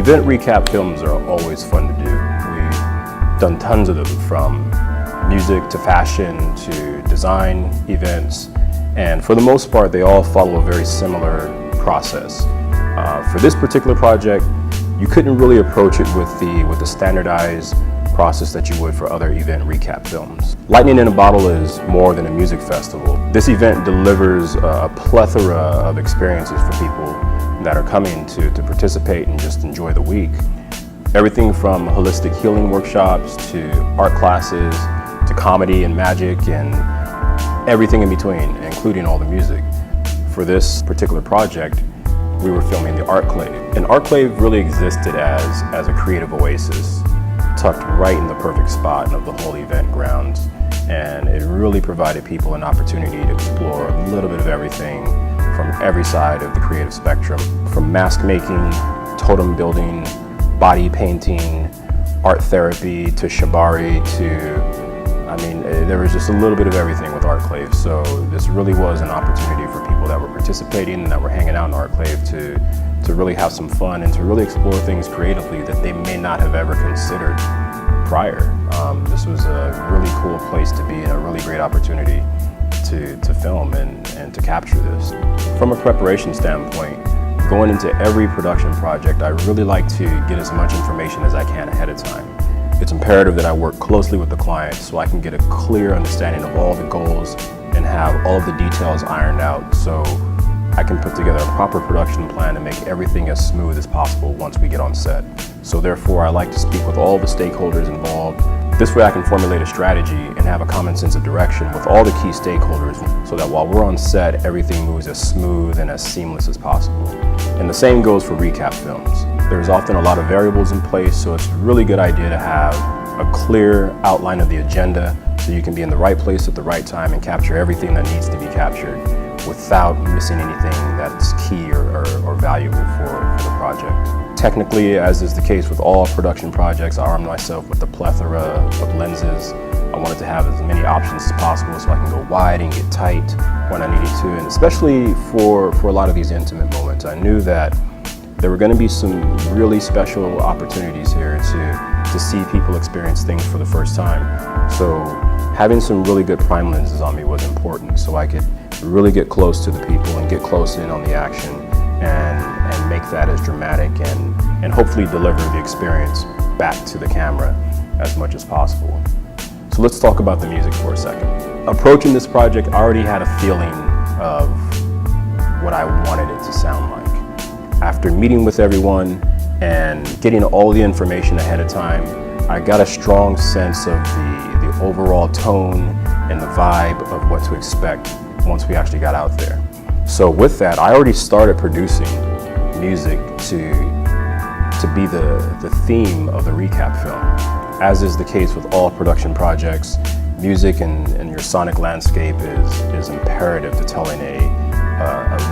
Event recap films are always fun to do. We've done tons of them, from music to fashion to design events, and for the most part they all follow a very similar process. For this particular project, you couldn't really approach it with the standardized process that you would for other event recap films. Lightning in a Bottle is more than a music festival. This event delivers a plethora of experiences for people that are coming to participate and just enjoy the week. Everything from holistic healing workshops to art classes to comedy and magic and everything in between, including all the music. For this particular project, we were filming the ArtClave. And ArtClave really existed as a creative oasis, tucked right in the perfect spot of the whole event grounds. And it really provided people an opportunity to explore a little bit of everything from every side of the creative spectrum, from mask making, totem building, body painting, art therapy, to Shibari, there was just a little bit of everything with ArtClave. So this really was an opportunity for people that were participating and that were hanging out in ArtClave to really have some fun and to really explore things creatively that they may not have ever considered prior. This was a really cool place to be and a really great opportunity to film and to capture this. From a preparation standpoint, going into every production project, I really like to get as much information as I can ahead of time. It's imperative that I work closely with the client so I can get a clear understanding of all the goals and have all of the details ironed out so I can put together a proper production plan and make everything as smooth as possible once we get on set. So therefore, I like to speak with all the stakeholders involved. This way I can formulate a strategy and have a common sense of direction with all the key stakeholders so that while we're on set, everything moves as smooth and as seamless as possible. And the same goes for recap films. There's often a lot of variables in place, so it's a really good idea to have a clear outline of the agenda so you can be in the right place at the right time and capture everything that needs to be captured without missing anything that's key or valuable for the project. Technically, as is the case with all production projects, I armed myself with a plethora of lenses. I wanted to have as many options as possible so I can go wide and get tight when I needed to, and especially for a lot of these intimate moments. I knew that there were going to be some really special opportunities here to see people experience things for the first time. So having some really good prime lenses on me was important so I could really get close to the people and get close in on the action and make that as dramatic and hopefully deliver the experience back to the camera as much as possible. So let's talk about the music for a second. Approaching this project, I already had a feeling of what I wanted it to sound like. After meeting with everyone and getting all the information ahead of time, I got a strong sense of the overall tone and the vibe of what to expect once we actually got out there. So with that, I already started producing music to be the theme of the recap film. As is the case with all production projects, music and your sonic landscape is imperative to telling a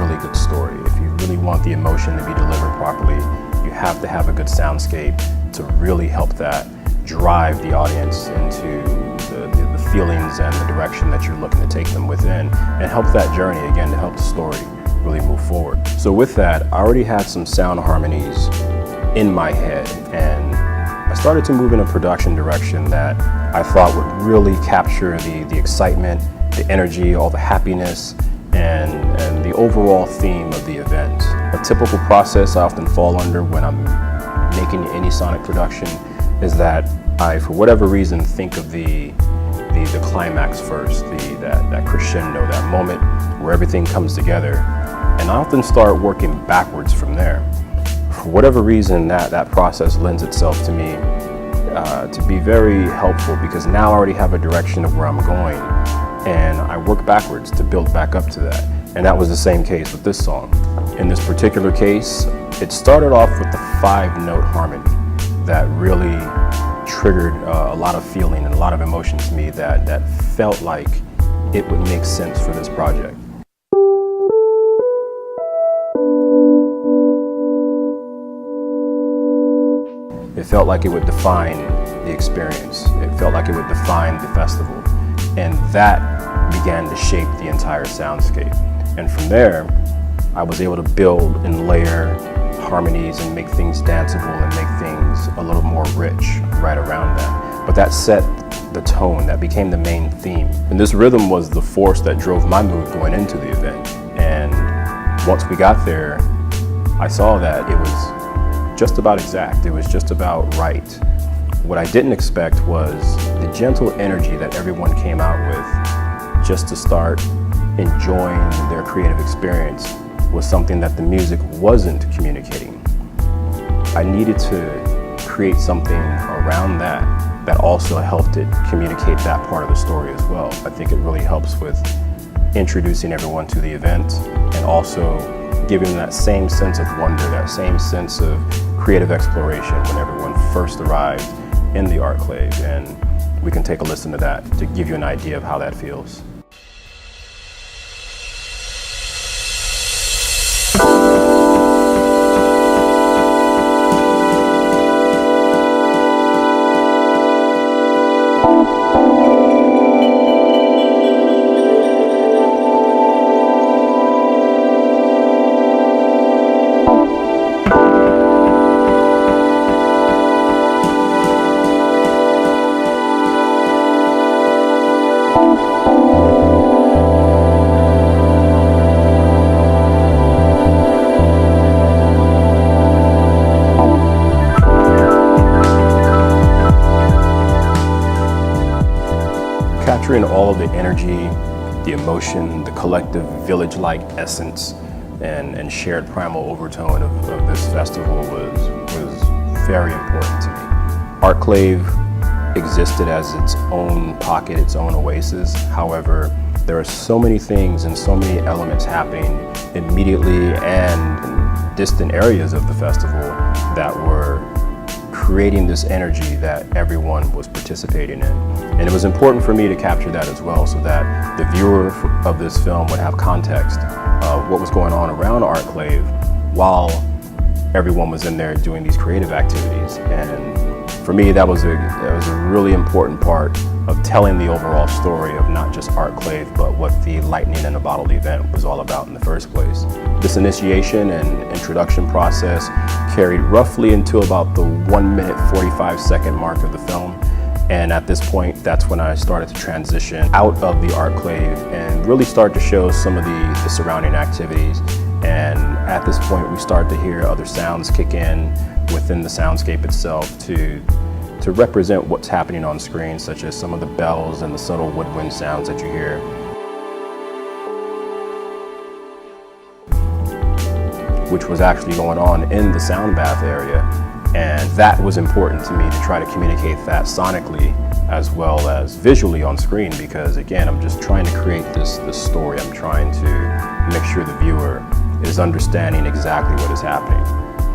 really good story. If you really want the emotion to be delivered properly, you have to have a good soundscape to really help that drive the audience into the feelings and the direction that you're looking to take them within, and help that journey, again, to help the story really move forward. So with that, I already had some sound harmonies in my head, and I started to move in a production direction that I thought would really capture the excitement, the energy, all the happiness, and the overall theme of the event. A typical process I often fall under when I'm making any sonic production is that I, for whatever reason, think of the climax first, that crescendo, that moment where everything comes together. And I often start working backwards from there. For whatever reason, that process lends itself to me to be very helpful, because now I already have a direction of where I'm going, and I work backwards to build back up to that. And that was the same case with this song. In this particular case, it started off with the 5-note harmony that really triggered a lot of feeling and a lot of emotion to me that felt like it would make sense for this project. It felt like it would define the experience. It felt like it would define the festival. And that began to shape the entire soundscape. And from there, I was able to build and layer harmonies and make things danceable and make things a little more rich right around that. But that set the tone, that became the main theme. And this rhythm was the force that drove my mood going into the event. And once we got there, I saw that it was just about exact. It was just about right. What I didn't expect was the gentle energy that everyone came out with just to start enjoying their creative experience was something that the music wasn't communicating. I needed to create something around that also helped it communicate that part of the story as well. I think it really helps with introducing everyone to the event and also giving them that same sense of wonder, that same sense of creative exploration when everyone first arrived in the ArtClave. And we can take a listen to that to give you an idea of how that feels. Capturing all of the energy, the emotion, the collective village-like essence, and shared primal overtone of this festival was very important to me. ArtClave existed as its own pocket, its own oasis. However, there are so many things and so many elements happening immediately and in distant areas of the festival that were creating this energy that everyone was participating in. And it was important for me to capture that as well so that the viewer of this film would have context of what was going on around ArtClave while everyone was in there doing these creative activities. And for me, that was a really important part of telling the overall story of not just ArtClave, but what the Lightning in a Bottle event was all about in the first place. This initiation and introduction process carried roughly until about the 1-minute 45-second mark of the film. And at this point, that's when I started to transition out of the ArtClave and really start to show some of the surrounding activities. And at this point, we start to hear other sounds kick in within the soundscape itself to represent what's happening on screen, such as some of the bells and the subtle woodwind sounds that you hear. Which was actually going on in the sound bath area. And that was important to me to try to communicate that sonically as well as visually on screen, because again, I'm just trying to create this story. I'm trying to make sure the viewer is understanding exactly what is happening.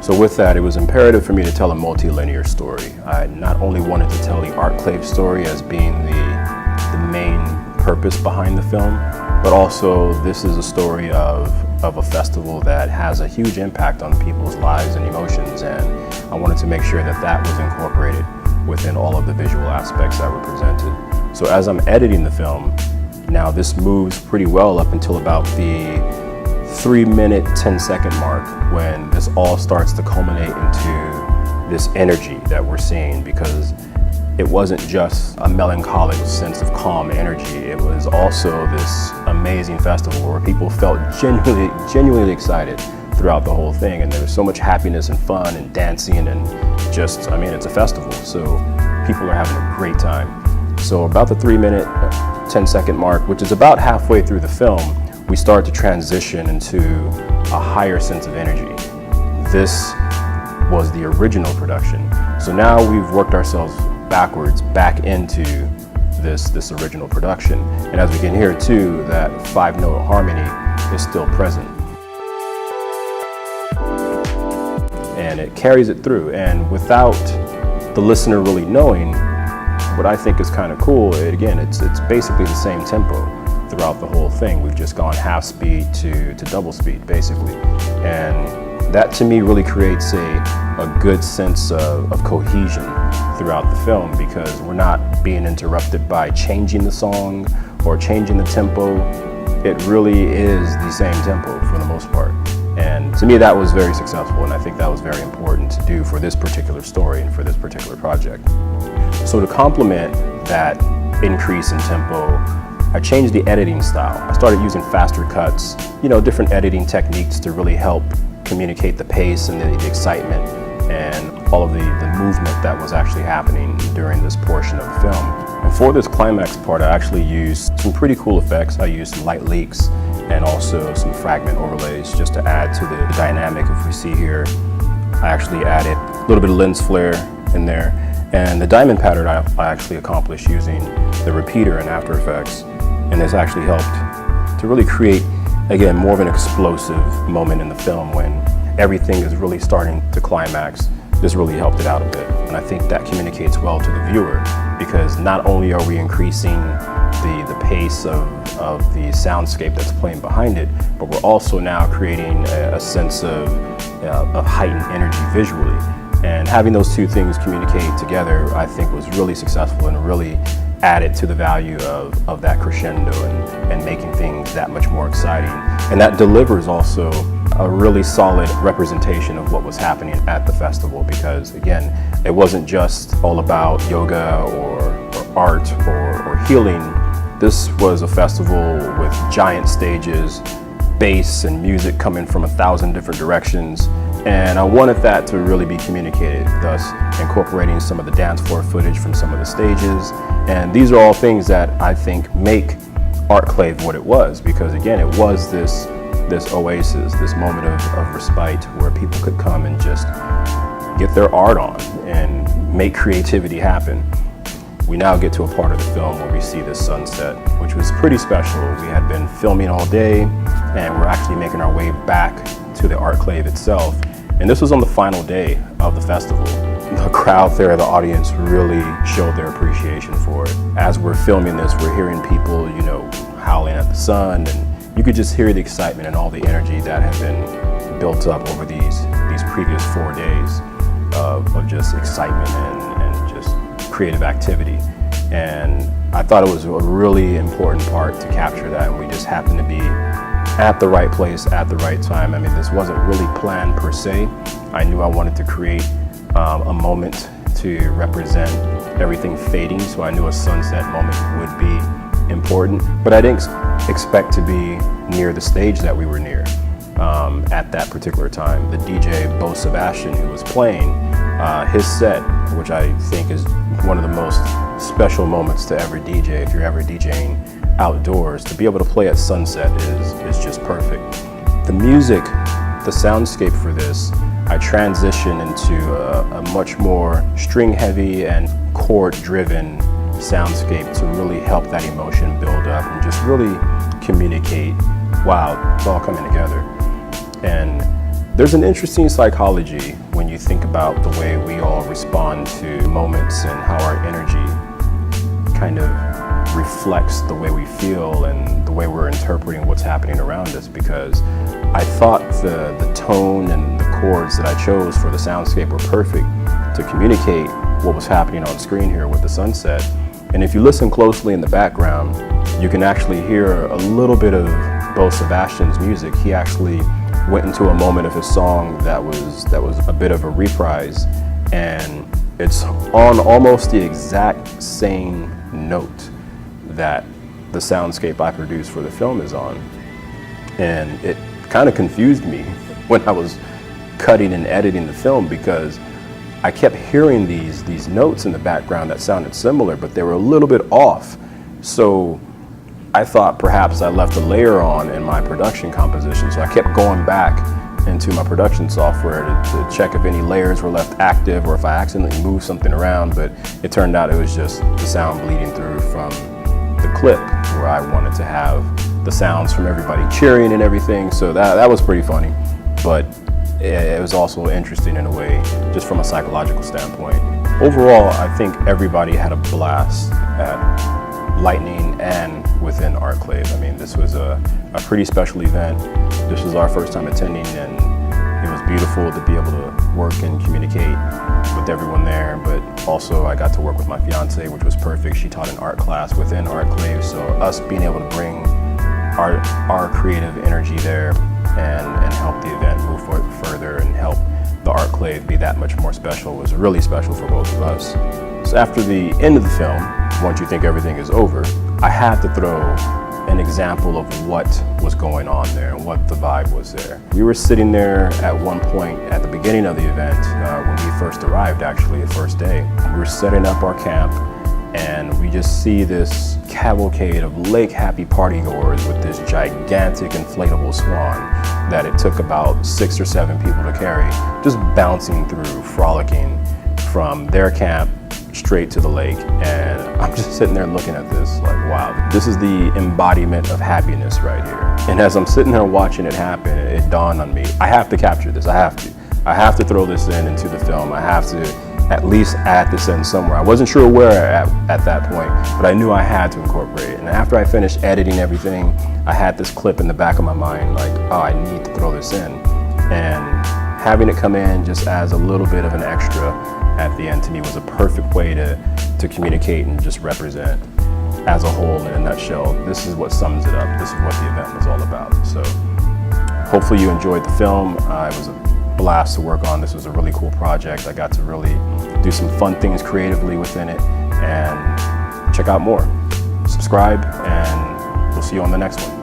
So with that, it was imperative for me to tell a multilinear story. I not only wanted to tell the ArtClave story as being the main purpose behind the film, but also this is a story of a festival that has a huge impact on people's lives and emotions, and I wanted to make sure that that was incorporated within all of the visual aspects that were presented. So as I'm editing the film, now this moves pretty well up until about the 3-minute, 10-second mark when this all starts to culminate into this energy that we're seeing, because it wasn't just a melancholic sense of calm energy. It was also this amazing festival where people felt genuinely excited throughout the whole thing. And there was so much happiness and fun and dancing and just, I mean, it's a festival. So people are having a great time. So about the 3-minute, 10-second mark, which is about halfway through the film, we start to transition into a higher sense of energy. This was the original production. So now we've worked ourselves backwards back into this original production. And as we can hear too, that 5-note harmony is still present. And it carries it through. And without the listener really knowing, what I think is kind of cool, it's basically the same tempo throughout the whole thing. We've just gone half speed to double speed, basically. And that to me really creates a good sense of cohesion throughout the film, because we're not being interrupted by changing the song or changing the tempo. It really is the same tempo for the most part. And to me, that was very successful, and I think that was very important to do for this particular story and for this particular project. So to complement that increase in tempo, I changed the editing style. I started using faster cuts, different editing techniques to really help communicate the pace and the excitement and all of the movement that was actually happening during this portion of the film. And for this climax part, I actually used some pretty cool effects. I used some light leaks and also some fragment overlays just to add to the dynamic. If we see here, I actually added a little bit of lens flare in there. And the diamond pattern I actually accomplished using the repeater in After Effects. And this actually helped to really create, again, more of an explosive moment in the film when everything is really starting to climax. This really helped it out a bit. And I think that communicates well to the viewer, because not only are we increasing the pace of the soundscape that's playing behind it, but we're also now creating a sense of heightened energy visually. And having those two things communicate together, I think, was really successful and really added to the value of that crescendo and making things that much more exciting. And that delivers also a really solid representation of what was happening at the festival, because again, it wasn't just all about yoga or art or healing. This was a festival with giant stages, bass and music coming from 1,000 different directions. And I wanted that to really be communicated, thus incorporating some of the dance floor footage from some of the stages. And these are all things that I think make ArtClave what it was, because again, it was this oasis, this moment of respite where people could come and just get their art on and make creativity happen. We now get to a part of the film where we see this sunset, which was pretty special. We had been filming all day and we're actually making our way back to the ArtClave itself. And this was on the final day of the festival. The crowd there, the audience really showed their appreciation for it. As we're filming this, we're hearing people, howling at the sun, and you could just hear the excitement and all the energy that had been built up over these previous 4 days of just excitement and just creative activity. And I thought it was a really important part to capture that, and we just happened to be at the right place at the right time. I mean, this wasn't really planned per se. I knew I wanted to create a moment to represent everything fading, so I knew a sunset moment would be important, but I didn't expect to be near the stage that we were near at that particular time. The DJ, Bo Sebastian, who was playing, his set, which I think is one of the most special moments to ever DJ, if you're ever DJing outdoors, to be able to play at sunset is just perfect. The music, the soundscape for this, I transitioned into a much more string heavy and chord driven soundscape to really help that emotion build up and just really communicate, wow, it's all coming together. And there's an interesting psychology when you think about the way we all respond to moments and how our energy kind of reflects the way we feel and the way we're interpreting what's happening around us, because I thought the tone and the chords that I chose for the soundscape were perfect to communicate what was happening on screen here with the sunset. And if you listen closely in the background, you can actually hear a little bit of Bo Sebastian's music. He actually went into a moment of his song that was a bit of a reprise, and it's on almost the exact same note that the soundscape I produced for the film is on. And it kind of confused me when I was cutting and editing the film, because I kept hearing these notes in the background that sounded similar, but they were a little bit off. So I thought perhaps I left a layer on in my production composition. So I kept going back into my production software to check if any layers were left active or if I accidentally moved something around, but it turned out it was just the sound bleeding through from the clip where I wanted to have the sounds from everybody cheering and everything. So that was pretty funny, but it was also interesting in a way, just from a psychological standpoint. Overall, I think everybody had a blast at Lightning and within ArtClave. I mean, this was a pretty special event. This was our first time attending, and it was beautiful to be able to work and communicate with everyone there. But also I got to work with my fiance, which was perfect. She taught an art class within ArtClave, so us being able to bring our creative energy there and help the event move further and help the ArtClave be that much more special. It was really special for both of us. So after the end of the film, once you think everything is over, I had to throw an example of what was going on there and what the vibe was there. We were sitting there at one point at the beginning of the event, when we first arrived actually, the first day. We were setting up our camp and we just see this cavalcade of lake happy partygoers with this gigantic inflatable swan that it took about 6 or 7 people to carry, just bouncing through, frolicking from their camp straight to the lake. And I'm just sitting there looking at this like, wow, this is the embodiment of happiness right here. And as I'm sitting there watching it happen, it dawned on me, I have to capture this. I have to throw this into the film. I have to at least add this in somewhere. I wasn't sure where at that point, but I knew I had to incorporate it. And after I finished editing everything, I had this clip in the back of my mind like, oh, I need to throw this in. And having it come in just as a little bit of an extra at the end to me was a perfect way to communicate and just represent as a whole in a nutshell. This is what sums it up. This is what the event was all about. So hopefully you enjoyed the film. It was a blast to work on. This was a really cool project. I got to really do some fun things creatively within it, and check out more. Subscribe, and we'll see you on the next one.